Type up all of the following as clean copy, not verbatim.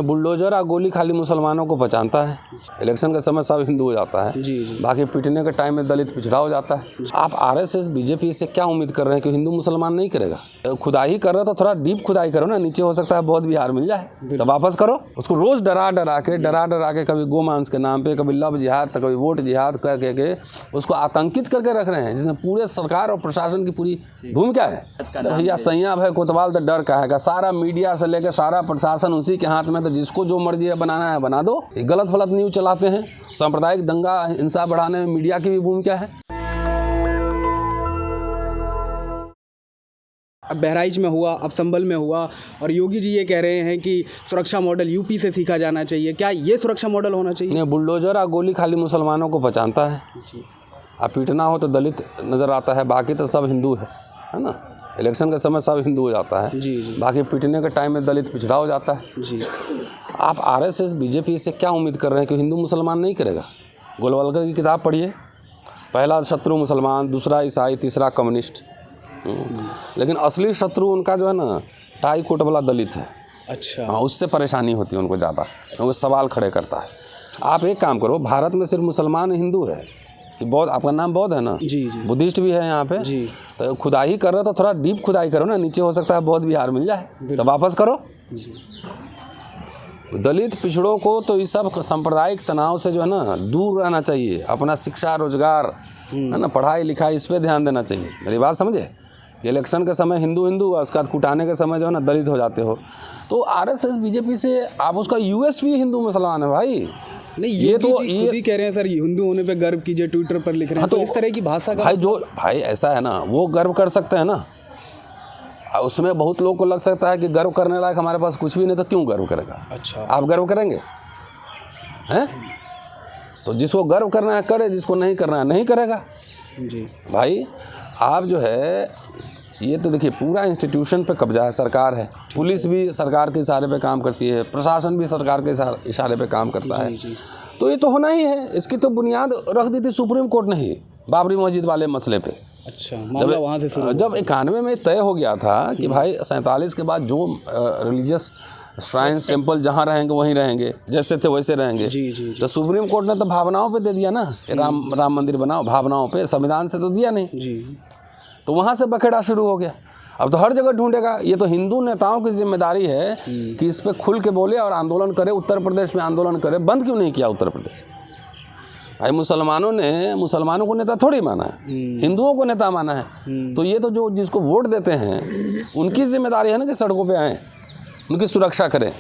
Bulldozer और गोली खाली मुसलमानों को पहचानता है। इलेक्शन के समय सब हिंदू हो जाता है जी। बाकी पीटने के टाइम में दलित पिछड़ा हो जाता है। आप आरएसएस बीजेपी से क्या उम्मीद कर रहे हैं कि हिंदू मुसलमान नहीं करेगा? खुदाई कर रहा तो थोड़ा डीप खुदाई करो ना, नीचे हो सकता है बहुत बिहार मिल जाए तो वापस करो। उसको रोज डरा डरा के कभी गोमांस के नाम पे, कभी लव जिहाद तो कभी वोट जिहाद कह के उसको आतंकित करके रख रहे हैं, जिसमें पूरे सरकार और प्रशासन की पूरी भूमिका है। भैया सैया भाई कोतवाल तो डर का है, सारा मीडिया से लेकर सारा प्रशासन उसी के हाथ में, तो जिसको जो मर्जी है बनाना है बना दो। गलत फलत न्यूज चलाते हैं, सांप्रदायिक दंगा हिंसा बढ़ाने में मीडिया की भी भूमिका है। अब बहराइच में हुआ, अब संभल में हुआ, और योगी जी ये कह रहे हैं कि सुरक्षा मॉडल यूपी से सीखा जाना चाहिए। क्या ये सुरक्षा मॉडल होना चाहिए? नहीं, बुलडोजर और गोली खाली मुसलमानों को पहचानता है। अब पीटना हो तो दलित नज़र आता है, बाकी तो सब हिंदू है ना। इलेक्शन के समय सब हिंदू हो जाता है जी। बाकी पीटने के टाइम में दलित पिछड़ा हो जाता है जी। आप आरएसएस बीजेपी से क्या उम्मीद कर रहे हैं कि हिंदू मुसलमान नहीं करेगा? गोलवलकर की किताब पढ़िए, पहला शत्रु मुसलमान, दूसरा ईसाई, तीसरा कम्युनिस्ट। लेकिन असली शत्रु उनका जो है ना टाई कोट वाला दलित है। अच्छा। हाँ, उससे परेशानी होती है उनको ज़्यादा, क्योंकि सवाल खड़े करता है। आप एक काम करो, भारत में सिर्फ मुसलमान हिंदू है, बौद्ध, आपका नाम बौद्ध है ना जी। बुद्धिस्ट भी है यहाँ पे जी। तो खुदाई कर रहे हो तो थोड़ा डीप खुदाई करो ना, नीचे हो सकता है बहुत बिहार मिल जाए तो वापस करो। दलित पिछड़ों को तो इस सब सांप्रदायिक तनाव से जो है ना दूर रहना चाहिए। अपना शिक्षा, रोजगार है ना, पढ़ाई लिखाई, इस पर ध्यान देना चाहिए। मेरी बात समझे? इलेक्शन के समय हिंदू उसके बाद कुटाने के समय जो है ना दलित हो जाते हो। तो आरएसएस बीजेपी से आप उसका यूएसपी हिंदू मुसलमान है भाई। नहीं, ये तो खुद ही कह रहे हैं सर, हिंदू होने पे गर्व कीजिए, ट्विटर पर लिख रहे हैं। हाँ, तो इस तरह की भाषा का भाई ऐसा है ना, वो गर्व कर सकते हैं ना। उसमें बहुत लोग को लग सकता है कि गर्व करने लायक हमारे पास कुछ भी नहीं, तो क्यों गर्व करेगा? अच्छा, आप गर्व करेंगे हैं? तो जिसको गर्व करना है करे, जिसको नहीं करना है नहीं करेगा जी। भाई आप जो है, ये तो देखिए पूरा इंस्टीट्यूशन पे कब्जा है, सरकार है, पुलिस भी सरकार के इशारे पे काम करती है, प्रशासन भी सरकार के इशारे पे काम करता है जी। तो ये तो होना ही है। इसकी तो बुनियाद रख दी थी सुप्रीम कोर्ट ने ही, बाबरी मस्जिद वाले मसले पे। अच्छा, मामला वहाँ से शुरू जब 91 में तय हो गया था कि भाई 47 के बाद जो रिलीजियस श्राइन्स, टेम्पल जहाँ रहेंगे वहीं रहेंगे, जैसे थे वैसे रहेंगे जी। तो सुप्रीम कोर्ट ने तो भावनाओं पे दे दिया ना, राम मंदिर बनाओ, भावनाओं पे, संविधान से तो दिया नहीं जी। तो वहाँ से बखेड़ा शुरू हो गया। अब तो हर जगह ढूंढेगा। ये तो हिंदू नेताओं की जिम्मेदारी है कि इस पे खुल के बोले और आंदोलन करे। उत्तर प्रदेश में आंदोलन करे, बंद क्यों नहीं किया उत्तर प्रदेश? भाई मुसलमानों को नेता थोड़ी माना है, हिंदुओं को नेता माना है। तो ये तो जो जिसको वोट देते हैं उनकी जिम्मेदारी है ना कि सड़कों पे आएँ, उनकी सुरक्षा करें।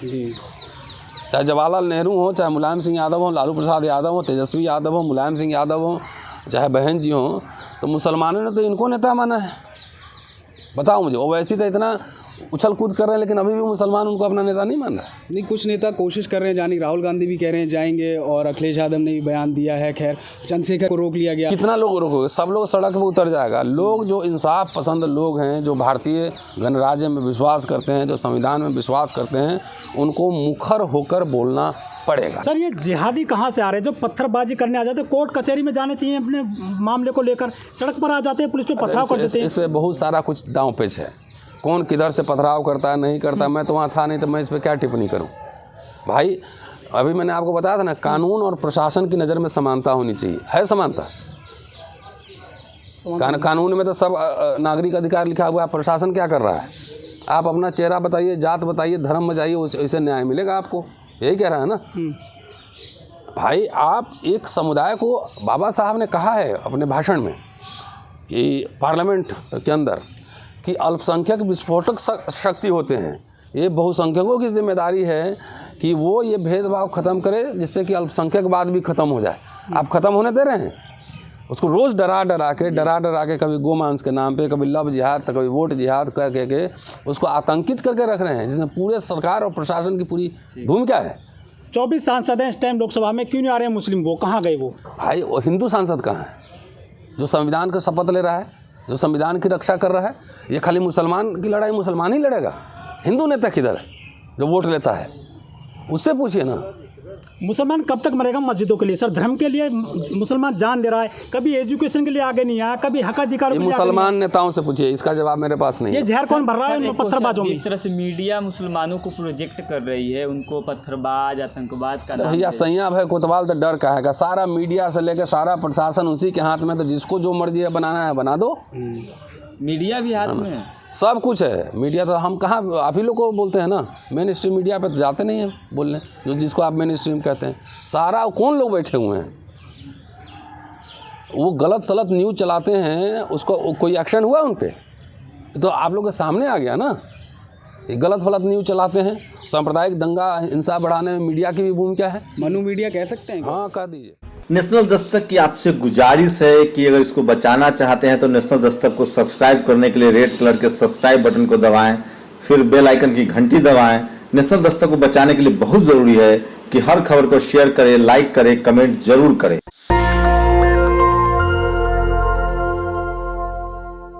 चाहे जवाहरलाल नेहरू हो, चाहे मुलायम सिंह यादव हो, लालू प्रसाद यादव हो, तेजस्वी यादव हो, मुलायम सिंह यादव हो, चाहे बहन जी हो, तो मुसलमानों ने तो इनको नेता माना है। बताओ मुझे, वो वैसे तो इतना उछल कूद कर रहे हैं, लेकिन अभी भी मुसलमान उनको अपना नेता नहीं मान रहा। नहीं, कुछ नेता कोशिश कर रहे हैं जाने, राहुल गांधी भी कह रहे हैं जाएंगे, और अखिलेश यादव ने भी बयान दिया है। खैर, चंद्रशेखर को रोक लिया गया। कितना लोग रोकोगे? सब लोग सड़क पर उतर जाएगा। लोग जो इंसाफ पसंद लोग हैं, जो भारतीय गणराज्य में विश्वास करते हैं, जो संविधान में विश्वास करते हैं, उनको मुखर होकर बोलना पड़ेगा। सर, ये जिहादी कहाँ से आ रहे हैं जो पत्थरबाजी करने आ जाते हैं? कोर्ट कचहरी में जाने चाहिए अपने मामले को लेकर, सड़क पर आ जाते हैं, पुलिस पे पथराव कर देते हैं। इसमें बहुत सारा कुछ दांव पेच है। कौन किधर से पथराव करता है नहीं करता, मैं तो वहाँ था नहीं, तो मैं इस पर क्या टिप्पणी करूँ? भाई अभी मैंने आपको बताया था ना, कानून और प्रशासन की नज़र में समानता होनी चाहिए। है समानता? कानून में तो सब नागरिक अधिकार लिखा हुआ है। प्रशासन क्या कर रहा है? आप अपना चेहरा बताइए, जात बताइए, धर्म बताइए, उससे न्याय मिलेगा आपको। यही कह रहा है ना भाई। आप एक समुदाय को, बाबा साहब ने कहा है अपने भाषण में कि पार्लियामेंट के अंदर कि अल्पसंख्यक विस्फोटक शक्ति होते हैं। ये बहुसंख्यकों की जिम्मेदारी है कि वो ये भेदभाव ख़त्म करे, जिससे कि अल्पसंख्यकवाद भी ख़त्म हो जाए। आप ख़त्म होने दे रहे हैं उसको। रोज़ डरा डरा के कभी गोमांस के नाम पे, कभी लव जिहाद तो कभी वोट जिहाद कह के उसको आतंकित करके रख रहे हैं, जिसमें पूरे सरकार और प्रशासन की पूरी भूमिका है। 24 सांसद हैं इस टाइम लोकसभा में, क्यों नहीं आ रहे हैं मुस्लिम? वो कहाँ गए? वो भाई वो हिंदू सांसद कहाँ है जो संविधान का शपथ ले रहा है, जो संविधान की रक्षा कर रहा है? ये खाली मुसलमान की लड़ाई मुसलमान ही लड़ेगा। हिंदू नेता किधर है जो वोट लेता है? उससे पूछिए ना। मुसलमान कब तक मरेगा मस्जिदों के लिए? सर धर्म के लिए मुसलमान जान दे रहा है, कभी एजुकेशन के लिए आगे नहीं आया, कभी हक अधिकार के लिए मुसलमान नेताओं से पूछिए, इसका जवाब मेरे पास नहीं ये है। जहर कौन भर रहा है उन पत्थरबाजों में? इस तरह से मीडिया मुसलमानों को प्रोजेक्ट कर रही है, उनको पत्थरबाज आतंकवाद का नाम भैया सैया भाई कोतवाल तो डर का है, सारा मीडिया से लेकर सारा प्रशासन उसी के हाथ में, तो जिसको जो मर्जी है बनाना है बना दो। मीडिया भी हाथ में है, सब कुछ है। मीडिया तो हम कहाँ, आप ही लोग को बोलते हैं ना, मेन स्ट्रीम मीडिया पे तो जाते नहीं हैं बोलने, जो जिसको आप मेन स्ट्रीम कहते हैं। सारा कौन लोग बैठे हुए हैं, वो गलत सलत न्यूज़ चलाते हैं, उसको कोई एक्शन हुआ उन पे? तो आप लोग के सामने आ गया ना, ये गलत फलत न्यूज़ चलाते हैं। सांप्रदायिक दंगा हिंसा बढ़ाने में मीडिया की भी भूमिका है। मनु मीडिया कह सकते हैं? हाँ कह दीजिए। नेशनल दस्तक की आपसे गुजारिश है कि अगर इसको बचाना चाहते हैं तो नेशनल दस्तक को सब्सक्राइब करने के लिए रेड कलर के सब्सक्राइब बटन को दबाएं, फिर बेल आइकन की घंटी दबाएं। नेशनल दस्तक को बचाने के लिए बहुत जरूरी है कि हर खबर को शेयर करें, लाइक करें, कमेंट जरूर करें।